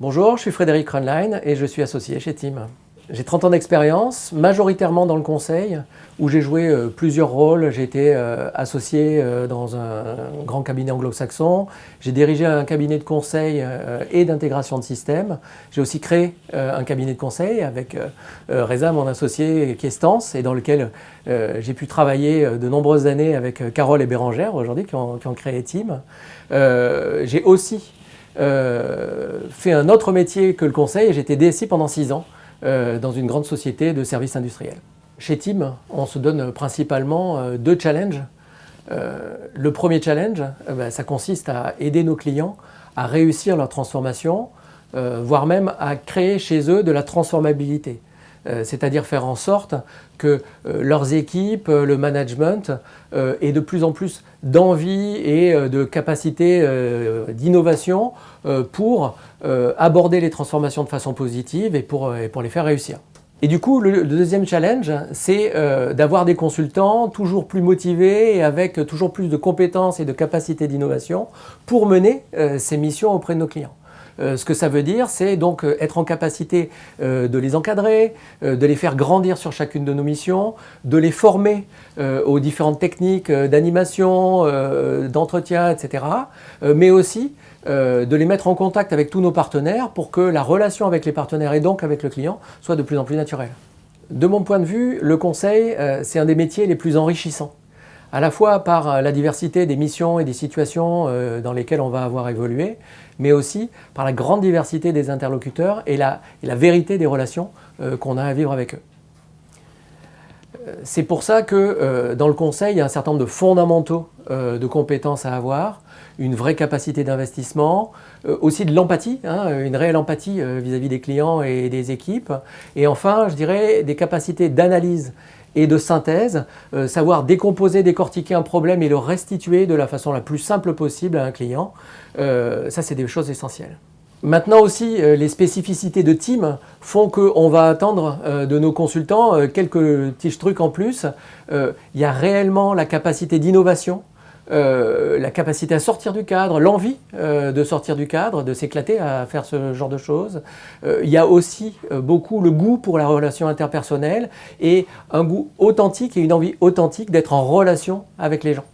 Bonjour, je suis Frédéric Runline et je suis associé chez Team. J'ai 30 ans d'expérience, majoritairement dans le conseil, où j'ai joué plusieurs rôles. J'ai été associé dans un grand cabinet anglo-saxon. J'ai dirigé un cabinet de conseil et d'intégration de systèmes. J'ai aussi créé un cabinet de conseil avec Reza, mon associé, qui est Stance, et dans lequel j'ai pu travailler de nombreuses années avec Carole et Bérangère, aujourd'hui, qui ont créé Team. J'ai aussi fait un autre métier que le conseil et j'étais DSI pendant 6 ans dans une grande société de services industriels. Chez Team, on se donne principalement 2 challenges. Le premier challenge, ça consiste à aider nos clients à réussir leur transformation, voire même à créer chez eux de la transformabilité. C'est-à-dire faire en sorte que leurs équipes, le management, aient de plus en plus d'envie et de capacité d'innovation pour aborder les transformations de façon positive et pour les faire réussir. Et du coup, le deuxième challenge, c'est d'avoir des consultants toujours plus motivés et avec toujours plus de compétences et de capacités d'innovation pour mener ces missions auprès de nos clients. Ce que ça veut dire, c'est donc être en capacité de les encadrer, de les faire grandir sur chacune de nos missions, de les former aux différentes techniques d'animation, d'entretien, etc. Mais aussi de les mettre en contact avec tous nos partenaires pour que la relation avec les partenaires et donc avec le client soit de plus en plus naturelle. De mon point de vue, le conseil, c'est un des métiers les plus enrichissants, à la fois par la diversité des missions et des situations dans lesquelles on va avoir évolué, mais aussi par la grande diversité des interlocuteurs et la vérité des relations qu'on a à vivre avec eux. C'est pour ça que dans le conseil, il y a un certain nombre de fondamentaux de compétences à avoir, une vraie capacité d'investissement, aussi de l'empathie, une réelle empathie vis-à-vis des clients et des équipes, et enfin, je dirais, des capacités d'analyse et de synthèse, savoir décomposer, décortiquer un problème et le restituer de la façon la plus simple possible à un client. Ça, c'est des choses essentielles. Maintenant aussi, les spécificités de Team font qu'on va attendre de nos consultants quelques petits trucs en plus. Il y a réellement la capacité d'innovation, la capacité à sortir du cadre, l'envie de sortir du cadre, de s'éclater à faire ce genre de choses. Il y a aussi beaucoup le goût pour la relation interpersonnelle et un goût authentique et une envie authentique d'être en relation avec les gens.